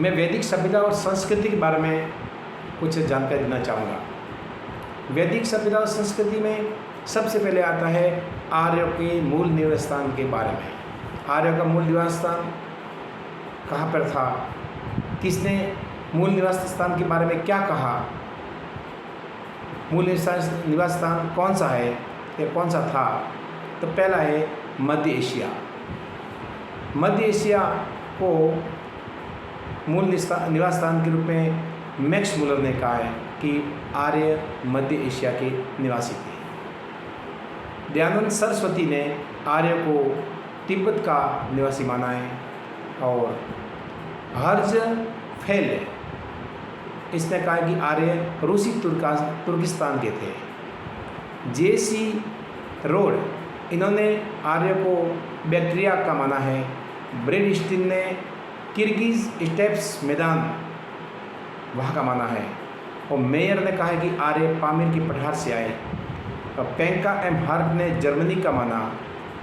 मैं वैदिक सभ्यता और संस्कृति के बारे में कुछ जानकारी देना चाहूँगा। वैदिक सभ्यता और संस्कृति में सबसे पहले आता है आर्यों के मूल निवास स्थान के बारे में। आर्यों का मूल निवास स्थान कहाँ पर था, किसने मूल निवास स्थान के बारे में क्या कहा, मूल निवास स्थान कौन सा है या कौन सा था। तो पहला है मध्य एशिया। मध्य एशिया को मूल निवास स्थान के रूप में मैक्स मुलर ने कहा है कि आर्य मध्य एशिया के निवासी थे। दयानंद सरस्वती ने आर्य को तिब्बत का निवासी माना है। और हर्ज फैल इसने कहा कि आर्य रूसी तुर्किस्तान के थे। जेसी रोड इन्होंने आर्य को बैक्ट्रिया का माना है। ब्रेड स्टीन ने किर्गिज स्टेप्स मैदान वहाँ का माना है। और मेयर ने कहा है कि आर्य पामीर की पठार से आए। और पेंका एम हार्ट ने जर्मनी का माना।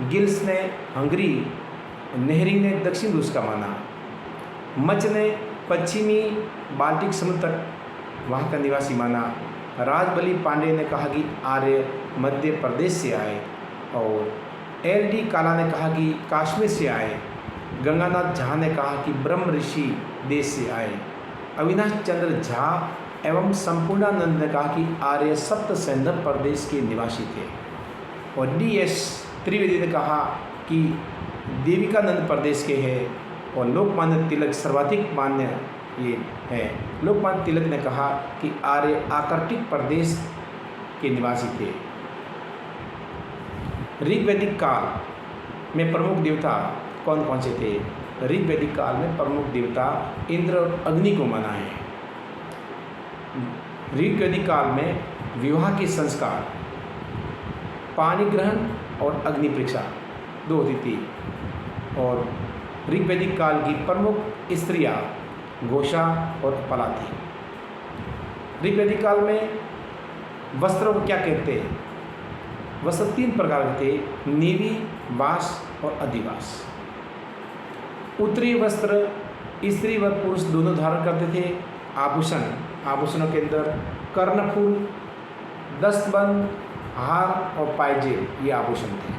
गिल्स ने हंगरी, नेहरी ने दक्षिण रूस का माना। मच ने पश्चिमी बाल्टिक समुद्र तक वहाँ का निवासी माना। राजबली पांडे ने कहा कि आर्य मध्य प्रदेश से आए। और एल डी काला ने कहा कि कश्मीर से आए। गंगानाथ झा ने कहा कि ब्रह्म ऋषि देश से आए। अविनाश चंद्र झा एवं संपूर्णानंद ने कहा कि आर्य सप्त सैंधव प्रदेश के निवासी थे। और डी एस त्रिवेदी ने कहा कि देविकानंद प्रदेश के हैं। और लोकमान्य तिलक सर्वाधिक मान्य ये है। लोकमान्य तिलक ने कहा कि आर्य आर्कटिक प्रदेश के निवासी थे। ऋग्वैदिक काल में प्रमुख देवता कौन कौन से थे। ऋग्वैदिक काल में प्रमुख देवता इंद्र और अग्नि को माना है। ऋग्वैदिक काल में विवाह के संस्कार, पानी ग्रहण और अग्नि परीक्षा दो होती थी। और ऋग्वैदिक काल की प्रमुख स्त्रियाँ घोषा और पला थी। ऋग्वैदिक काल में वस्त्रों को क्या कहते हैं। वस्त्र तीन प्रकार के थे, नीवी, वास और अधिवास। उत्तरी वस्त्र स्त्री व पुरुष दोनों धारण करते थे। आभूषण, आभूषणों के अंदर कर्णफूल, दस्तबंद, हार और पायजेब ये आभूषण थे।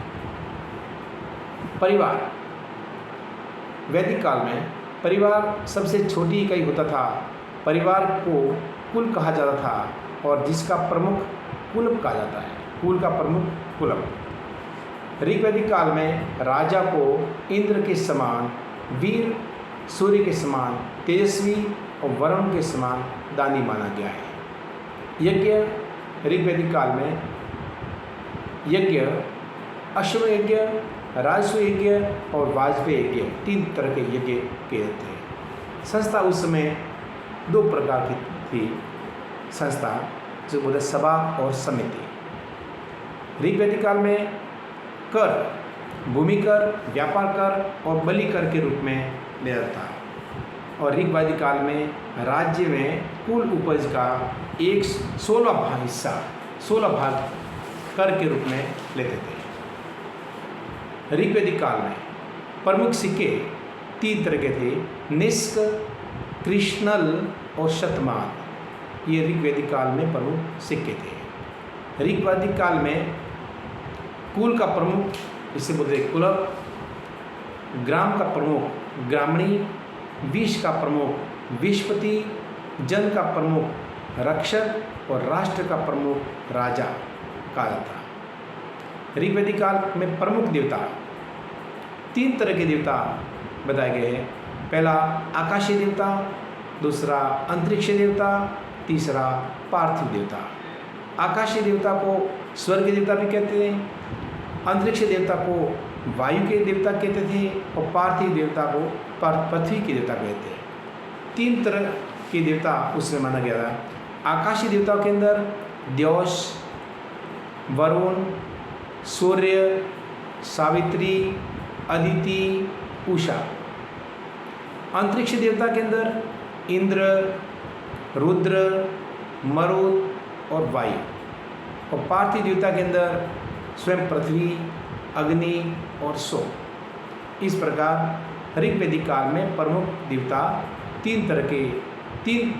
परिवार, वैदिक काल में परिवार सबसे छोटी इकाई होता था। परिवार को कुल कहा जाता था और जिसका प्रमुख कुलप कहा जाता है। कुल का प्रमुख कुलप। ऋग्वैदिक काल में राजा को इंद्र के समान, वीर, सूर्य के समान, तेजस्वी और वरुण के समान दानी माना गया है। यज्ञ, ऋग्वैदिक काल में यज्ञ अश्व यज्ञ, राजस्व यज्ञ और वाजपेय यज्ञ तीन तरह के यज्ञ किए थे। संस्था उस समय दो प्रकार की थी संस्था, जो बोले सभा और समिति। ऋग्वैदिक काल में कर, भूमि कर, व्यापार कर और बलि कर के रूप में लिया जाता था। और ऋग्वैदिक काल में राज्य में कुल उपज का 16 भाग हिस्सा, 16 भाग कर के रूप में लेते थे। ऋग्वैदिक काल में प्रमुख सिक्के तीन तरह के थे, निष्क, कृष्णल और शतमान। ये ऋग्वैदिक काल में प्रमुख सिक्के थे। ऋग्वैदिक काल में कुल का प्रमुख इसे बोलते कुलप, ग्राम का प्रमुख ग्रामणी, विष का प्रमुख विषपति, जन का प्रमुख रक्षक और राष्ट्र का प्रमुख राजा कहा जाता। ऋग्वैदिक काल में प्रमुख देवता तीन तरह के देवता बताए गए हैं। पहला आकाशीय देवता, दूसरा अंतरिक्ष देवता, तीसरा पार्थिव देवता। आकाशीय देवता को स्वर्ग के देवता भी कहते हैं, अंतरिक्ष देवता को वायु के देवता कहते थे और पार्थिव देवता को पृथ्वी के देवता कहते हैं। तीन तरह के देवता उसमें माना गया था। आकाशीय देवताओं के अंदर द्यौस, वरुण, सूर्य, सावित्री, अदिति, उषा। अंतरिक्ष देवता के अंदर इंद्र, रुद्र, मरुत और वायु। और पार्थिव देवता के अंदर स्वयं पृथ्वी, अग्नि और सोम। इस प्रकार ऋग्वैदिक काल में प्रमुख देवता तीन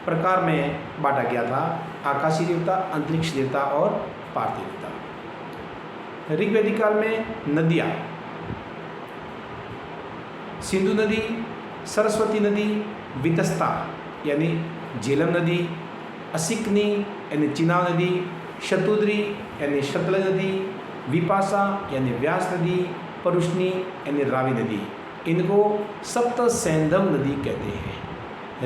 प्रकार में बांटा गया था: आकाशीय देवता, अंतरिक्ष देवता और पार्थिव देवता। ऋग्वैदिक काल में नदियाँ सिंधु नदी, सरस्वती नदी, वितस्ता यानी झेलम नदी, असिकनी यानी चिनाब नदी, शतुद्री यानी शतलज नदी, विपाशा यानी व्यास नदी, परुष्णी यानी रावी नदी, इनको सप्त सैंधव नदी कहते हैं।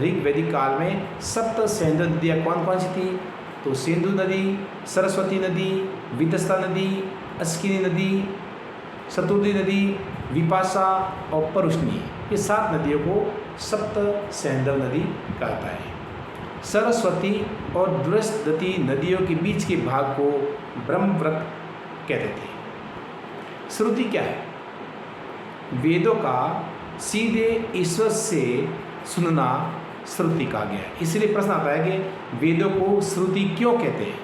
ऋग्वैदिक काल में सप्त सैंधव नदियाँ कौन कौन सी थी? तो सिंधु नदी, सरस्वती नदी, वितस्ता नदी, अस्किनी नदी, शतुद्री नदी, विपाशा और परुष्णी, ये 7 नदियों को सप्त सैंधव नदी कहता है। सरस्वती और बृहस्पति नदियों के बीच के भाग को ब्रह्मवृत कहते थे। श्रुति क्या है? वेदों का सीधे ईश्वर से सुनना श्रुति कहा गया है। इसलिए प्रश्न आता है कि वेदों को श्रुति क्यों कहते हैं?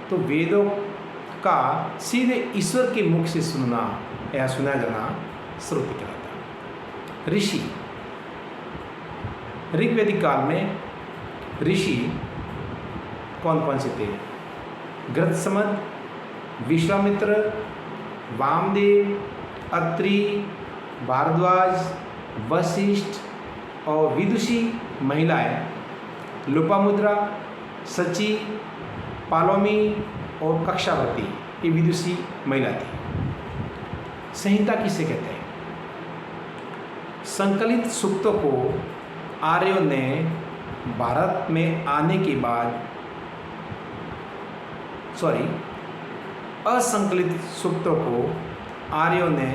तो वेदों का सीधे ईश्वर के मुख से सुनना या सुना जाना श्रुति कहलाता है। ऋषि, ऋग्वैदिक काल में ऋषि कौन कौन से थे? गृत्समद, विश्वामित्र, वामदेव, अत्रि, भारद्वाज, वशिष्ठ और विदुषी महिलाएं लोपामुद्रा, सची, पालोमी और कक्षावती, ये विदुषी महिला थी। संहिता किसे कहते हैं? संकलित सूक्तों को आर्यों ने भारत में आने के बाद असंकलित सूक्तों को आर्यों ने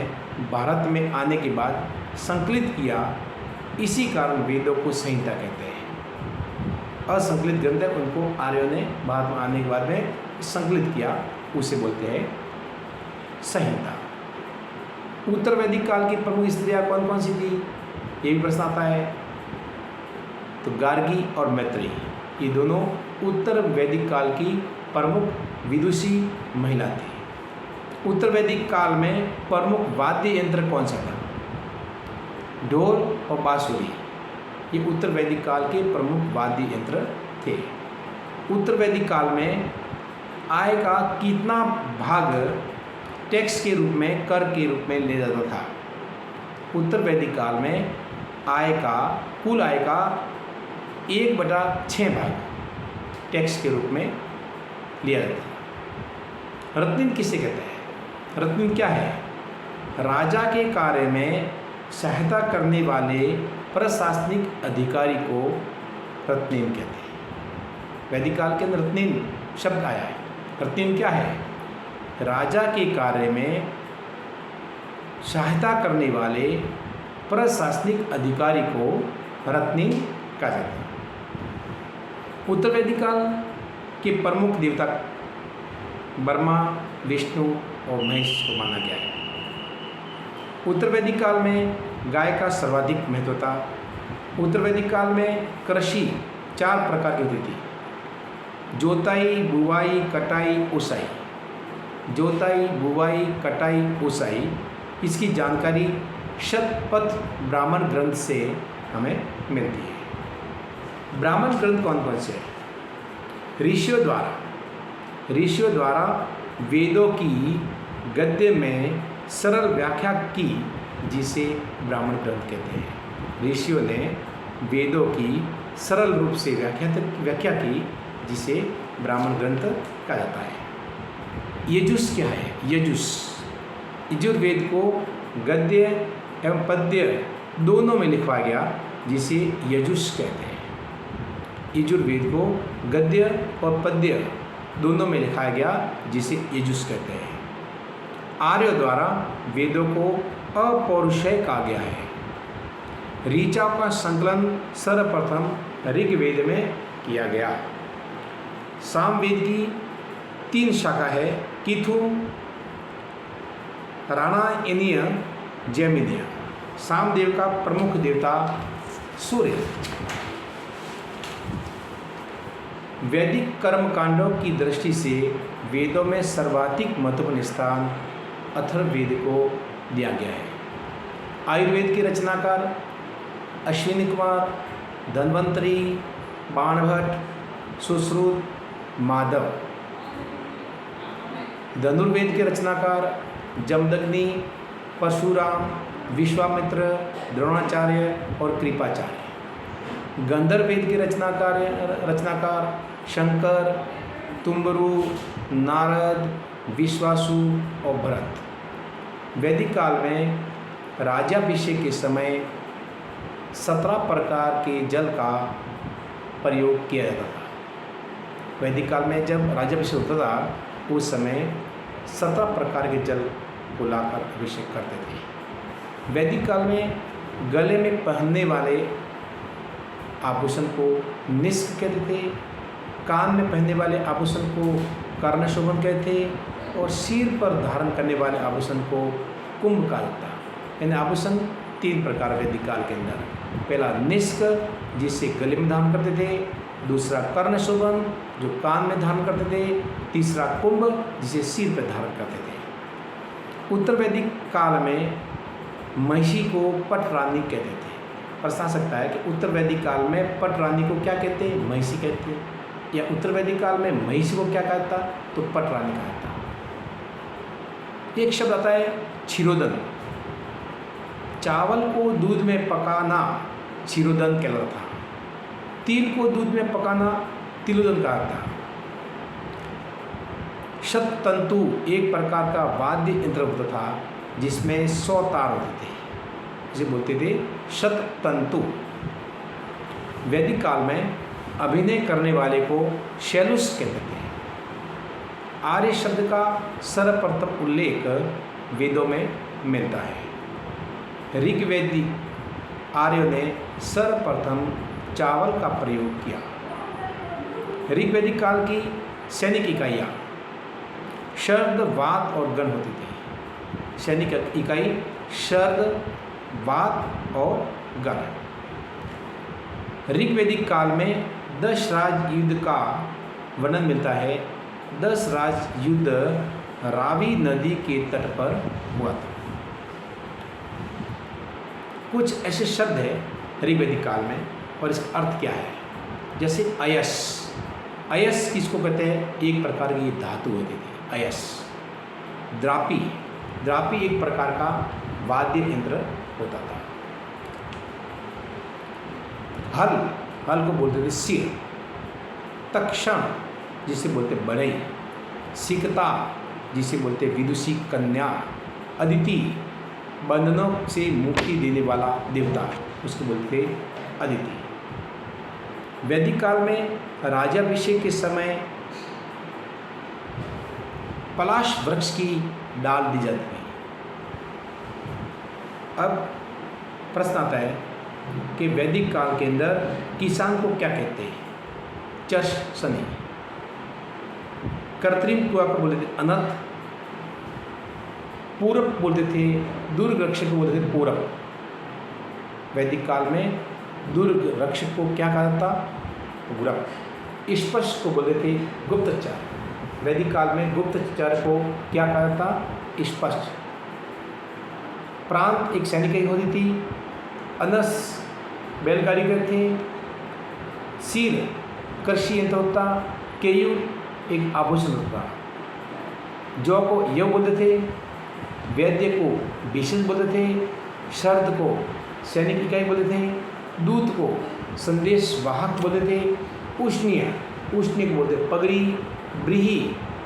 भारत में आने के बाद संकलित किया, इसी कारण वेदों को संहिता कहते हैं। असंकलित ग्रंथ है, उनको आर्यों ने भारत में आने के बाद में संकलित किया, उसे बोलते हैं संहिता। उत्तर वैदिक काल की प्रमुख स्त्रियाँ कौन कौन सी थी? ये भी प्रश्न आता है। तो गार्गी और मैत्री, ये दोनों उत्तर वैदिक काल की प्रमुख विदुषी महिला थी। उत्तर वैदिक काल में प्रमुख वाद्य यंत्र कौन सा था? ढोल और बांसुरी, ये उत्तर वैदिक काल के प्रमुख वाद्य यंत्र थे। उत्तर वैदिक काल में आय का कितना भाग टैक्स के रूप में, कर के रूप में ले जाता था? उत्तर वैदिक काल में कुल आय का 1/6 भाग टैक्स के रूप में लिया जाता था। रत्निन किसे कहते हैं? रत्निन क्या है? राजा के कार्य में सहायता करने वाले प्रशासनिक अधिकारी को रत्निन कहते हैं। वैदिक काल के अंदर रत्निन शब्द आया है। रत्निन क्या है? राजा के कार्य में सहायता करने वाले प्रशासनिक अधिकारी को रत्निन कहा जाता है। उत्तर वैदिक काल के प्रमुख देवता ब्रह्मा, विष्णु और महेश को माना गया है। उत्तर वैदिक काल में गाय का सर्वाधिक महत्व था। उत्तर वैदिक काल में कृषि 4 प्रकार की होती थी: जोताई, बुवाई, कटाई, ओसाई। जोताई, बुवाई, कटाई, ओसाई, इसकी जानकारी शतपथ ब्राह्मण ग्रंथ से हमें मिलती है। ब्राह्मण ग्रंथ कौन कौन से हैं? ऋषियों द्वारा वेदों की गद्य में सरल व्याख्या की, जिसे ब्राह्मण ग्रंथ कहते हैं। ऋषियों ने वेदों की सरल रूप से व्याख्या की, जिसे ब्राह्मण ग्रंथ कहा जाता है। यजुस क्या है? यजुर्वेद को गद्य एवं पद्य दोनों में लिखवाया गया, जिसे यजुस कहते हैं। यजुर्वेद को गद्य और पद्य दोनों में लिखाया गया, जिसे यजुस कहते हैं। आर्यों द्वारा वेदों को अपौरुषेय कहा गया है। ऋचाओं का संकलन सर्वप्रथम ऋग्वेद में किया गया। सामवेद की 3 शाखा है: किथु, राणायनीय, जैमिनीय। सामदेव का प्रमुख देवता सूर्य। वैदिक कर्मकांडों की दृष्टि से वेदों में सर्वाधिक महत्वपूर्ण स्थान अथर्ववेद को दिया गया है। आयुर्वेद के रचनाकार अश्विनी कुमार, धन्वंतरी, बाणभट्ट, सुश्रुत, माधव। धनुर्वेद के रचनाकार जमदग्नि, परशुराम, विश्वामित्र, द्रोणाचार्य और कृपाचार्य। गंधर्व वेद के रचनाकार शंकर, तुम्बरु, नारद, विश्वासु और भरत। वैदिक काल में राज्याभिषेक के समय 17 प्रकार के जल का प्रयोग किया जाता था। वैदिक काल में जब राज्याभिषेक होता था उस समय 17 प्रकार के जल को लाकर अभिषेक करते थे। वैदिक काल में गले में पहनने वाले आभूषण को निष्क कहते थे, कान में पहनने वाले आभूषण को कर्णशोभन कहते थे और सिर पर धारण करने वाले आभूषण को कुंभ कहा जाता। यानी आभूषण 3 प्रकार वैदिक काल के अंदर। पहला निष्क जिसे गले में धारण करते थे, दूसरा कर्णशोभन जो कान में धारण करते थे, तीसरा कुंभ जिसे सिर पर धारण करते थे। उत्तर वैदिक काल में महिषी को पटरानी कहते थे। प्रश्न आ सकता है कि उत्तर वैदिक काल में पटरानी को क्या कहते हैं? महिषी कहते हैं। या उत्तर वैदिक काल में महिषी को क्या कहता? तो पटरानी कहता। एक शब्द आता है क्षीरोदन। चावल को दूध में पकाना क्षीरोदन कहलाता था। तिल को दूध में पकाना तिलोदन कहा था। शततंतु एक प्रकार का वाद्य यंत्र होता था जिसमें 100 तार होते थे, जिसे बोलते थे शततंतु। वैदिक काल में अभिनय करने वाले को शैलुष कहते थे। आर्य शब्द का सर्वप्रथम उल्लेख वेदों में मिलता है। ऋग्वैदिक आर्यों ने सर्वप्रथम चावल का प्रयोग किया। ऋग्वैदिक काल की सैनिक इकाइयाँ शर्द, वात और गण होती थी। सैनिक इकाई शर्द, वात और गण। ऋग्वैदिक काल में 10 राज युद्ध का वर्णन मिलता है। 10 राज युद्ध रावी नदी के तट पर हुआ था। कुछ ऐसे शब्द हैं ऋग्वैदिक काल में और इसका अर्थ क्या है, जैसे अयस। अयस किसको कहते हैं? एक प्रकार की धातु होती थी, अयस। द्रापी, द्रापी एक प्रकार का वाद्य यंत्र होता था। हल, हल को बोलते थे सिर। तक्षण जिसे बोलते बढ़ई। सिकता जिसे बोलते विदुषी कन्या। अदिति बंधनों से मुक्ति देने वाला देवता, उसको बोलते अदिति। वैदिक काल में राज्याभिषेक के समय पलाश वृक्ष की डाल दी जाती है। अब प्रश्न आता है कि वैदिक काल के अंदर किसान को क्या कहते हैं? चष सनी। कृत्रिम कुआ को बोलते थे अनथ। पूरब बोलते थे, दुर्ग रक्षक को बोलते थे पूरब। वैदिक काल में दुर्ग रक्षक को क्या कहा जाता? पूरब। स्पष्ट को बोलते थे गुप्तचर। वैदिक काल में गुप्तचर को क्या कहा जाता? स्पष्ट। प्रांत एक सैनिक होती थी। अनस बैलगाड़ी के थे। सील कृषि यंत्र होता। केयूर एक आभूषण होता। जौ को यव बोलते थे। वैद्य को विशेष बोलते थे। शर्द को सैनिक इकाई बोलते थे। दूत को संदेश वाहक बोलते थे। उष्णीय, उष्णीय को बोलते पगड़ी। ब्रीही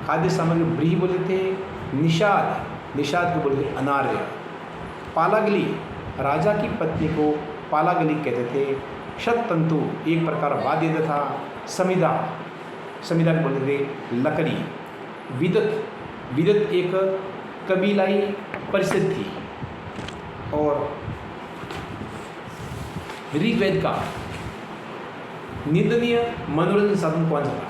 खाद्य सामग्री ब्रीही बोलते थे। निषाद, निषाद को बोलते अनार्य। पालागली राजा की पत्नी को पालागली कहते थे। शततंतु एक प्रकार वाद्य यंत्र था। समिधा, समिधा को बोलते थे लकड़ी। विदत, विदत एक कबीलाई परिषद थी। और ऋग्वेद का निंदनीय मनोरंजन साधन कौन सा था?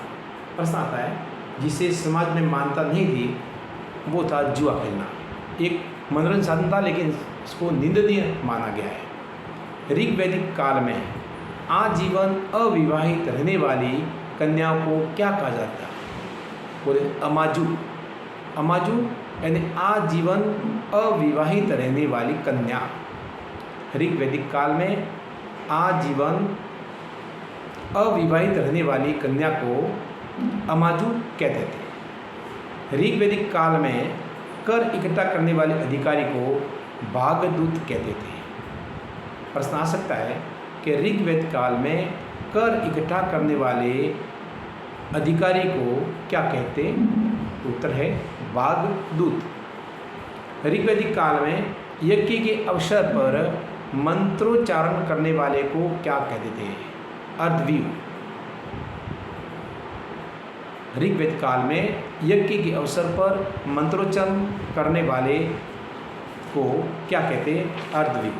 प्रश्न आता है। जिसे समाज में मान्यता नहीं थी वो था जुआ खेलना। एक मनोरंजन साधन था लेकिन इसको निंदनीय माना गया है। ऋग्वैदिक काल में आजीवन अविवाहित रहने वाली कन्याओं को क्या कहा जाता? बोले अमाजू। अमाजू यानी आजीवन अविवाहित रहने वाली कन्या। ऋग्वैदिक काल में आजीवन अविवाहित रहने वाली कन्या को अमाजू कहते थे। ऋग्वैदिक काल में कर इकट्ठा करने वाले अधिकारी को भागदूत कहते थे। प्रश्न आ सकता है कि ऋग्वेद काल में कर इकट्ठा करने वाले अधिकारी को क्या कहते? उत्तर है भागदूत। ऋग्वैदिक काल में यज्ञ के अवसर पर मंत्रोच्चारण करने वाले को क्या कहते थे? अर्धवीव। ऋग्वेद काल में यज्ञ के अवसर पर मंत्रोच्चारण करने वाले को क्या कहते? अर्धवीव।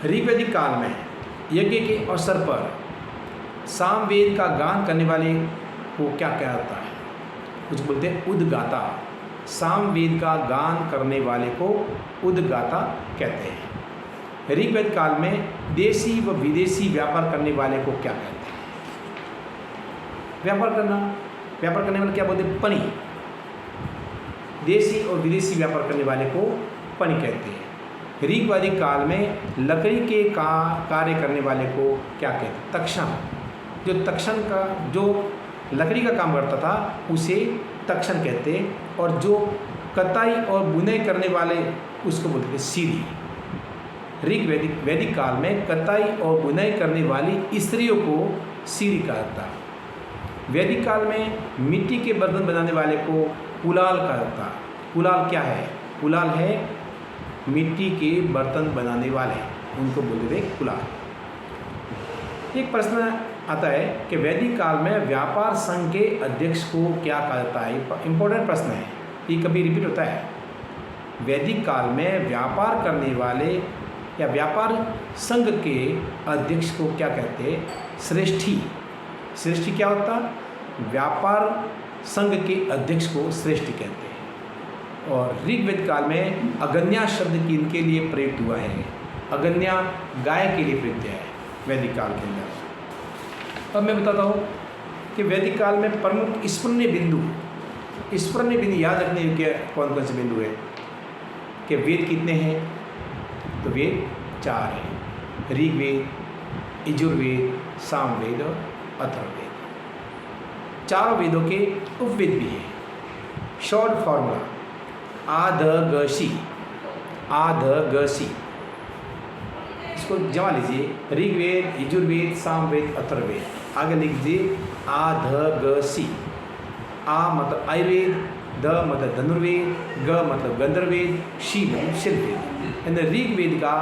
ऋग्वैदिक काल में यज्ञ के अवसर पर सामवेद का गान करने वाले को क्या कहता है? कुछ बोलते हैं उद्गाता। सामवेद का गान करने वाले को उद्गाता कहते हैं। ऋग्वेद काल में देशी व विदेशी व्यापार करने वाले को क्या कहते हैं? व्यापार करने वाले क्या बोलते हैं? पनी। देशी और विदेशी व्यापार करने वाले को पनी कहते हैं। ऋग्वैदिक काल में लकड़ी के कार्य करने वाले को क्या कहते हैं? तक्षण। जो लकड़ी का काम करता था उसे तक्षण कहते हैं, और जो कताई और बुनाई करने वाले उसको बोलते थे सीरी। वैदिक काल में कताई और बुनाई करने वाली स्त्रियों को सीरी कहा था। वैदिक काल में मिट्टी के बर्तन बनाने वाले को कुलाल कहा था। कुलाल क्या है? कुलाल है मिट्टी के बर्तन बनाने वाले, उनको बोलते थे कुलाल। एक प्रश्न आता है कि वैदिक काल में व्यापार संघ के अध्यक्ष को क्या कहा जाता है? इंपॉर्टेंट प्रश्न है, ये कभी रिपीट होता है। वैदिक काल में व्यापार करने वाले या व्यापार संघ के अध्यक्ष को क्या कहते हैं? श्रेष्ठी। श्रेष्ठी क्या होता? व्यापार संघ के अध्यक्ष को श्रेष्ठी कहते हैं। और ऋग्वेद काल में अगन्या शब्द किनके लिए प्रयुक्त हुआ है? अगन्या गाय के लिए प्रयुक्त है वैदिक काल के अंदर। अब मैं बताता हूँ कि वैदिक काल में प्रमुख स्मरणीय बिंदु याद रखने योग्य कौन कौन से बिंदु है? कि वेद कितने हैं? तो वेद 4 हैं। ऋग्वेद, यजुर्वेद, सामवेद और अथर्ववेद। चारों वेदों के उपवेद भी हैं। शॉर्ट फॉर्मूला आधगसी। इसको जमा लीजिए, ऋग्वेद, यजुर्वेद, सामवेद, अथर्ववेद। आगे लिख दीजिए आधगसी। आ मतलब आयुर्वेद, द मतलब धनुर्वेद, ग मतलब गंधर्ववेद, शी मतलब शिल्पवेद। यानी ऋग्वेद का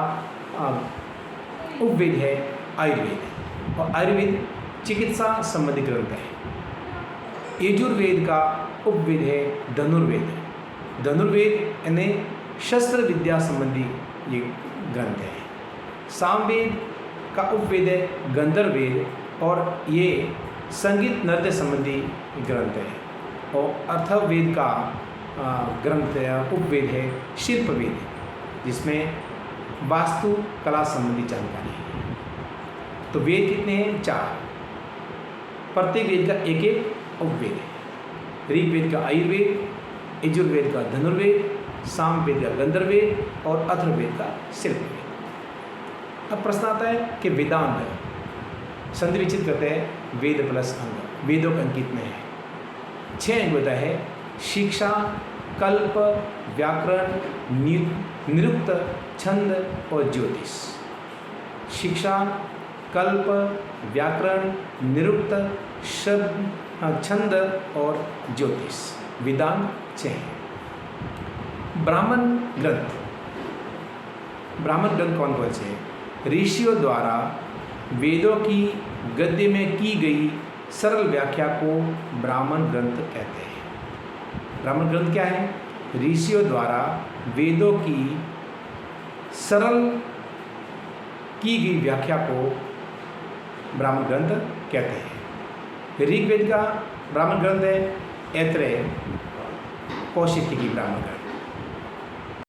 उपवेद है आयुर्वेद, और आयुर्वेद चिकित्सा संबंधी ग्रंथ है। यजुर्वेद का उपवेद है धनुर्वेद। धनुर्वेद यानी शस्त्र विद्या संबंधी ये ग्रंथ है। सामवेद का उपवेद है गंधर्ववेद, और ये संगीत नृत्य संबंधी ग्रंथ है। और अथर्ववेद का ग्रंथ उपवेद है शिल्पवेद, जिसमें वास्तु कला संबंधी जानकारी है। तो वेद कितने हैं? 4। प्रत्येक वेद का एक एक उपवेद है। ऋग्वेद का आयुर्वेद, यजुर्वेद का धनुर्वेद, सामवेद का गंधर्ववेद और अथर्ववेद का शिल्पवेद। अब प्रश्न आता है कि वेदांत संधि विचित करते हैं वेद प्लस अंग। वेदों का अंक कितने हैं? 6 अंक होता है। शिक्षा, कल्प, व्याकरण, निरुक्त, छंद और ज्योतिष। शिक्षा, कल्प, व्याकरण, निरुक्त, छंद और ज्योतिष। वेदांत 6 हैं। ब्राह्मण ग्रंथ कौन कौन से हैं? ऋषियों द्वारा वेदों की गद्य में की गई सरल व्याख्या को ब्राह्मण ग्रंथ कहते हैं। ब्राह्मण ग्रंथ क्या है? ऋषियों द्वारा वेदों की सरल की गई व्याख्या को ब्राह्मण ग्रंथ कहते हैं। ऋग्वेद का ब्राह्मण ग्रंथ है ऐत्रेय, कौशिक की ब्राह्मण ग्रंथ।